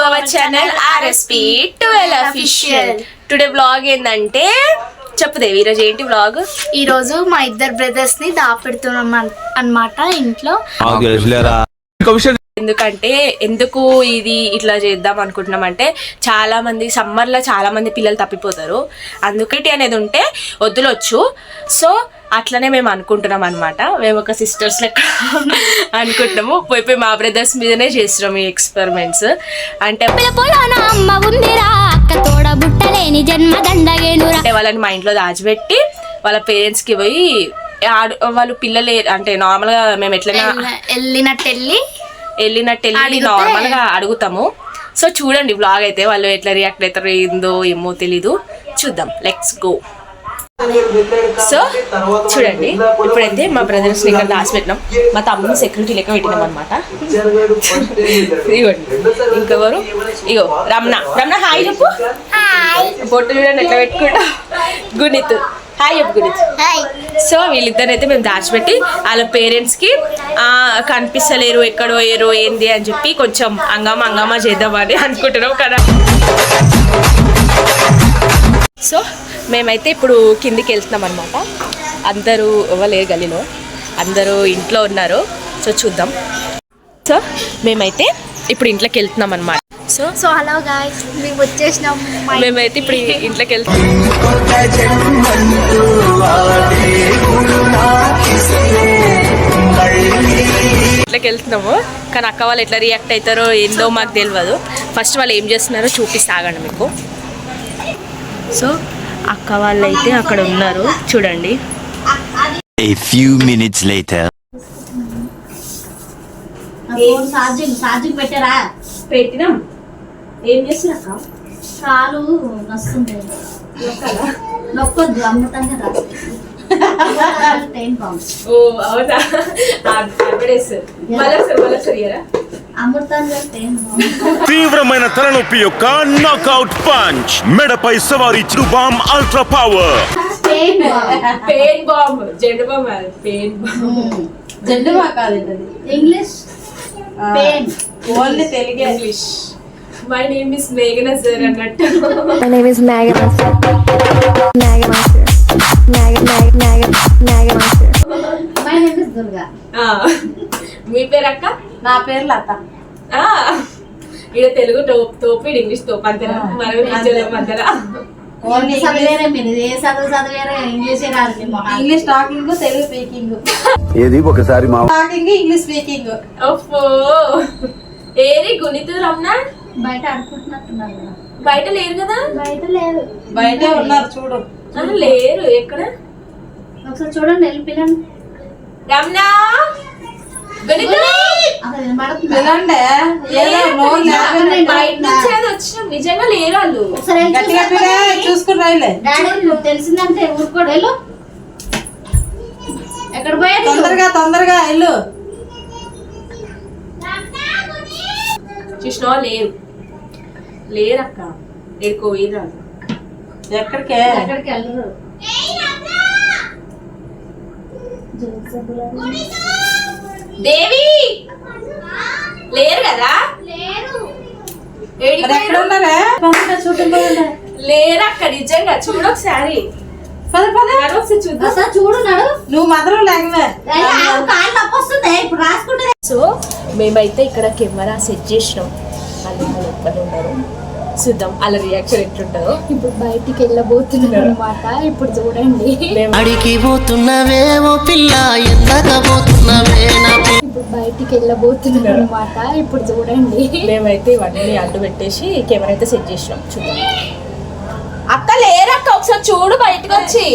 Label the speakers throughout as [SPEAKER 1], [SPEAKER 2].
[SPEAKER 1] Our channel RSP12 official. Today blog ఏంటంటే చెప్పు దేవి, ఈరోజు ఏంటి బ్లాగ్?
[SPEAKER 2] ఈరోజు మా ఇద్దరు బ్రదర్స్ ని దాపెడుతున్నాం అన్నమాట ఇంట్లో.
[SPEAKER 1] ఎందుకంటే ఎందుకు ఇది ఇట్లా చేద్దాం అనుకుంటున్నాం అంటే చాలా మంది సమ్మర్లో చాలా మంది పిల్లలు తప్పిపోతారు, అందుకటి అనేది ఉంటే వద్దులొచ్చు. సో అట్లనే మేము అనుకుంటున్నాం అనమాట. మేము ఒక సిస్టర్స్ లెక్క అనుకుంటున్నాము. పోయి మా బ్రదర్స్ మీదనే చేస్తున్నాం ఈ ఎక్స్పెరిమెంట్స్. అంటే వాళ్ళని మా ఇంట్లో దాచిపెట్టి వాళ్ళ పేరెంట్స్కి పోయి వాళ్ళు పిల్లలు అంటే నార్మల్గా మేము ఎట్లైనా వెళ్ళినట్టు నార్మల్ గా అడుగుతాము. సో చూడండి బ్లాగ్ అయితే వాళ్ళు ఎట్లా రియాక్ట్ అవుతారో ఏందో ఏమో తెలీదు, చూద్దాం. Let's go. సో చూడండి, ఇప్పుడైతే మా బ్రదర్స్ ఇక్కడ దాచి పెట్టినాం. మా తమ్ముని సెక్యూరిటీ లెక్క పెట్టినాం అనమాట. ఇగోండి ఇంకెవరు, ఇగో రమణ హాయ్ చెప్పు. బొట్టు చూడండి ఎట్లా పెట్టుకుంటా. గుణిత్ హాయ్ చెప్పు గురించి. సో వీళ్ళిద్దరైతే మేము దాచిపెట్టి వాళ్ళ పేరెంట్స్కి కనిపిస్తలేరు, ఎక్కడో ఏరో ఏంది అని చెప్పి కొంచెం అంగామా చేద్దామని అనుకుంటున్నాం కదా. సో మేమైతే ఇప్పుడు కిందికి వెళ్తున్నాం అనమాట. అందరూ ఇవ్వలేరు గల్లీలో, అందరూ ఇంట్లో ఉన్నారు. సో చూద్దాం. సో మేమైతే ఇప్పుడు ఇంట్లోకి వెళ్తున్నాం అనమాట. సో
[SPEAKER 2] హలో గాయ్స్, మేము వచ్చేసినాం.
[SPEAKER 1] మేమైతే ఇప్పుడు ఇంట్లోకి వెళ్తాం. ఇంట్లోకి వెళ్తున్నాము, కానీ అక్క వాళ్ళు ఎట్లా రియాక్ట్ అవుతారో ఏందో మాకు తెలియదు. ఫస్ట్ వాళ్ళు ఏం చేస్తున్నారో చూపిస్తాగండి మీకు. సో అక్క వాళ్ళు అయితే అక్కడ ఉన్నారు చూడండి.
[SPEAKER 3] A few minutes later.
[SPEAKER 4] Charging పెట్టారా?
[SPEAKER 1] పెట్టినాం. ఏం చేస్తున్నా?
[SPEAKER 4] కాలు నొస్తుంది. నొక్కొద్దు, అమ్ముతాం కదా.
[SPEAKER 1] ఓ అవునా,
[SPEAKER 5] తీవ్రమైన తలనొప్పి యొక్క నాకౌట్ పంచ్, మెడపై సవారీ bomb ultra power.
[SPEAKER 1] Pain bomb, జెండు బాంబ్, పెయిన్ బాంబ్.
[SPEAKER 4] జెండు బాంబ్ కాదు, English pain,
[SPEAKER 1] only Telugu English. My name is Meghana sir అన్నట్టు.
[SPEAKER 6] My name is Meghana sir. Meghana sir. Meghana sir.
[SPEAKER 4] My name is Durga.
[SPEAKER 1] మీ పేరు అక్క?
[SPEAKER 4] నా పేరు లత.
[SPEAKER 1] ఇక్కడ తెలుగు తోపు, ఇంగ్లీష్ తోపు అంతేనా? మనం మధ్యలో
[SPEAKER 4] ఓన్లీ చదివేరే, మీరు ఏ చదివేరే, ఇంగ్లీషే కాదు. English talking, Telugu speaking.
[SPEAKER 7] ఏది ఒకసారి మా
[SPEAKER 4] టాకింగ్, ఇంగ్లీష్ స్పీకింగ్.
[SPEAKER 1] ఓఫో ఏరి గుణితు రమణ
[SPEAKER 4] బయట అనుకుంటున్నట్టున్నారు కదా.
[SPEAKER 1] బయట లేరు కదా?
[SPEAKER 4] బయట లేదు, బయట ఉన్నారు చూడు.
[SPEAKER 1] లేరు, ఎక్కడ?
[SPEAKER 4] ఒకసారి చూడండి, వెళ్ళిపోయినండి.
[SPEAKER 1] రమణ గుణితు బయట నుంచి అది వచ్చినాం, నిజంగా లేరు వాళ్ళు.
[SPEAKER 4] చూసుకుని తెలిసిందంటే ఊరుకోడు. వెళ్ళు, ఎక్కడ పోయా? తొందరగా వెళ్ళు.
[SPEAKER 1] చూసినా లేరక్క, ఎక్కడికో పోయిరా.
[SPEAKER 4] ఎక్కడికి వెళ్ళరు.
[SPEAKER 1] దేవి లేరు కదా? లేరక్క, నిజంగా చూడు ఒకసారి.
[SPEAKER 4] చూడు, నువ్వు మాత్రం లేకపోతే ఇప్పుడు రాసుకుంటే.
[SPEAKER 1] సో మేమైతే ఇక్కడ కెమెరా సెట్ చేసినాం. వాళ్ళు ఒక్కరు ఉన్నారు, చూద్దాం వాళ్ళ రియాక్షన్ ఎట్లుంటుందో.
[SPEAKER 2] ఇప్పుడు బయటికి వెళ్ళబోతున్నాం అనమాట. ఇప్పుడు చూడండి,
[SPEAKER 8] అడిగి పోతున్నవే ఓ పిల్ల, ఎందకపోతున్నవే.
[SPEAKER 2] ఇప్పుడు బయటికి వెళ్ళబోతున్నాం అనమాట. ఇప్పుడు చూడండి,
[SPEAKER 1] మేమైతే ఇవన్నీ అడ్డు పెట్టేసి కెమెరా అయితే సెట్ చేసినాం. చూద్దాం. అక్క లేరక్క, ఒకసారి చూడు బయటకు వచ్చి.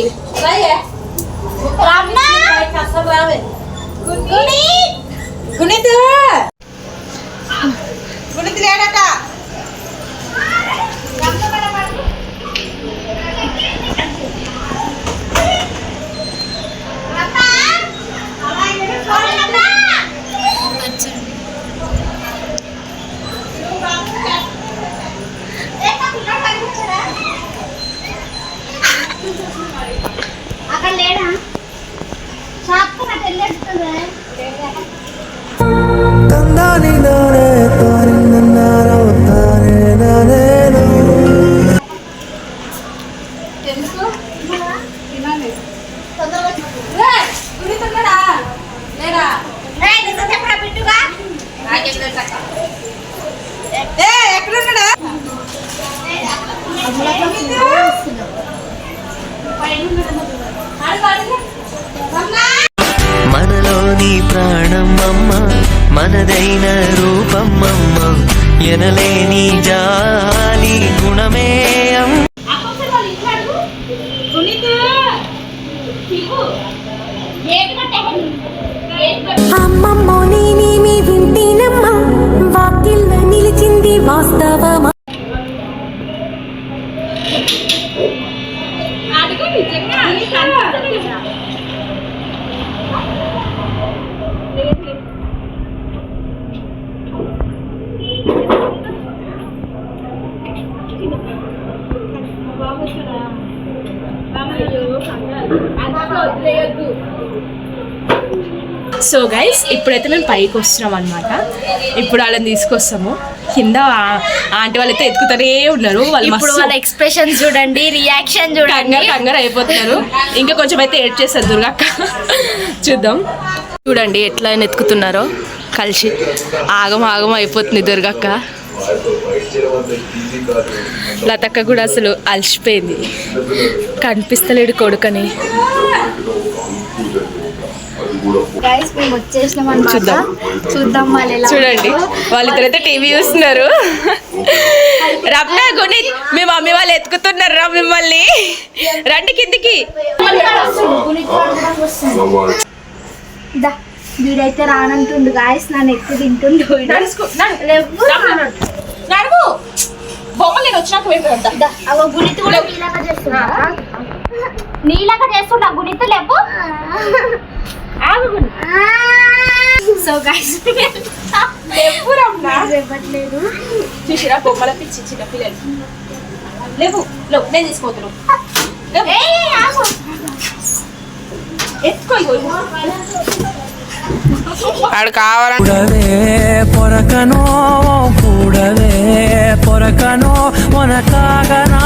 [SPEAKER 4] గుణిత్ లేడట. అక్కడ లేడా? షాప్ కు నాకు వెళ్ళేస్తుంది.
[SPEAKER 8] తందాని నానే తాని నన్నారో తాని మనలోని ప్రాణమమ్మ మనదైన రూపమమ్మ ఎనలేని జాలి గుణమే అమ్మ.
[SPEAKER 6] అమ్మమ్మో నేనేమి వింటేనమ్మా వాకిళ్ళ నిలిచింది వాస్తవమా
[SPEAKER 1] సో గైస్ ఇప్పుడైతే మేము పైకి వస్తున్నాం అనమాట. ఇప్పుడు వాళ్ళని తీసుకొస్తాము. కింద ఆంటీ వాళ్ళైతే ఎత్తుకుతారే ఉన్నారు. వాళ్ళు
[SPEAKER 2] ఇప్పుడు
[SPEAKER 1] మస్తు
[SPEAKER 2] వాళ్ళ ఎక్స్ప్రెషన్ చూడండి, రియాక్షన్ చూడండి.
[SPEAKER 1] కంగారు అయిపోతున్నారు. ఇంకా కొంచెం అయితే ఏడ్ చేస్తారు దుర్గక్క. చూద్దాం. చూడండి ఎట్లా ఎత్తుకుతున్నారో కలిసి. ఆగం ఆగం అయిపోతుంది దుర్గక్క. లతక్క కూడా అసలు అలసిపోయింది. కనిపిస్తలేడు కొడుకని.
[SPEAKER 2] గైస్ మేము వచ్చేసినాం అన్నమాట.
[SPEAKER 1] చూద్దాం.
[SPEAKER 2] చూద్దాం వాళ్ళు ఎలా
[SPEAKER 1] చూడండి వాళ్ళిద్దరైతే టీవీ చూస్తున్నారు. రమ్య గుణిత్ మీ మమ్మీ వాళ్ళు ఎత్తుకుతున్నారు రా మిమ్మల్ని. రండి కిందికి.
[SPEAKER 2] వీడైతే రానంటుండు గాయస్, నన్ను ఎక్కువ తింటుండు.
[SPEAKER 1] నడుము బొమ్మలు నేను వచ్చినాక
[SPEAKER 2] అవ గుణిత్ కూడా నీలాగా చేస్తున్నా, నీలాగా చేస్తున్నా గుణిత్ లేపు. సో గైస్ ఇవ్వట్లేదు.
[SPEAKER 1] చూసిరా బొమ్మల పిచ్చి చిన్న పిల్లలు. లేవు లేవు నేను తీసుకోతున్నాను. ఆడు కావాలంటే
[SPEAKER 8] పొరకనో కూడవే పొరకనో మొనకాగనా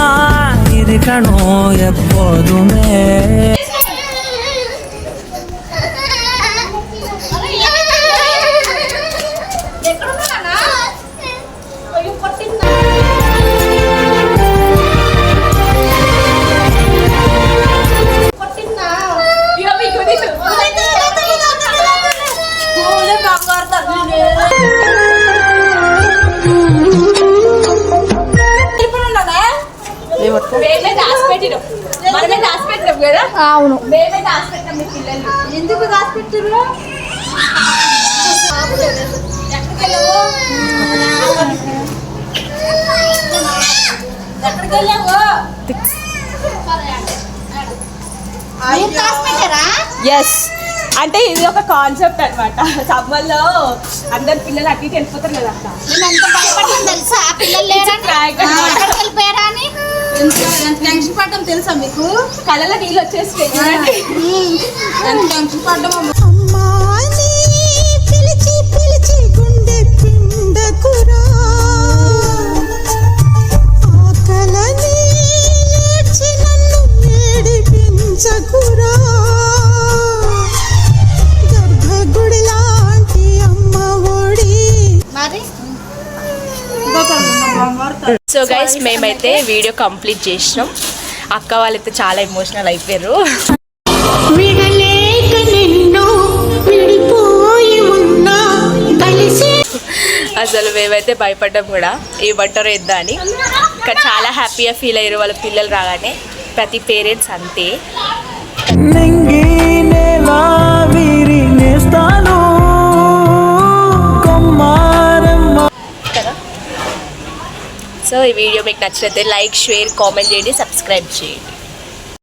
[SPEAKER 8] ఇది కణో ఎప్పోదుమే.
[SPEAKER 1] మనమే దాచిపెట్టినాం కదా.
[SPEAKER 2] అవును,
[SPEAKER 1] మేమే దాచిపెట్టాం మీ పిల్లలు.
[SPEAKER 2] ఎందుకు దాచిపెట్టారు?
[SPEAKER 1] ఎక్కడికి వెళ్ళావు? ఎస్ అంటే ఇది ఒక కాన్సెప్ట్ అనమాట. సమ్మర్లో అందరు పిల్లలు అటు ఇటు వెళ్ళిపోతారు కదా అక్క.
[SPEAKER 2] తెలుసా పిల్లలు వెళ్ళిపోయారా అని
[SPEAKER 4] టెన్షన్ పడ్డం తెలుసా మీకు?
[SPEAKER 1] కళ్ళలో నీళ్ళు వచ్చేసి
[SPEAKER 4] టెన్షన్ పడ్డం
[SPEAKER 6] పిలిచి పిలిచి గుండె పిండకురా ఆకలని ఏడ్చి నన్ను ఏడిపించకురా గర్భగుడి లాంటి అమ్మ ఒడి
[SPEAKER 2] మరి.
[SPEAKER 1] సో గైస్ మేమైతే వీడియో కంప్లీట్ చేసినాం. అక్క వాళ్ళైతే చాలా ఎమోషనల్ అయిపోయారు.
[SPEAKER 6] విడలేక నిన్ను విడిపోయి ఉన్నా కలిసి
[SPEAKER 1] అసలు మేమైతే భయపడ్డాం కూడా ఏమంటారో ఇద్దా అని. కానీ చాలా హ్యాపీగా ఫీల్ అయ్యారు వాళ్ళ పిల్లలు రాగానే. ప్రతి పేరెంట్స్ అంతే. కదా. సో ఈ వీడియో మీకు నచ్చినట్లయితే లైక్ షేర్ కామెంట్ చేయండి, సబ్స్క్రైబ్ చేయండి.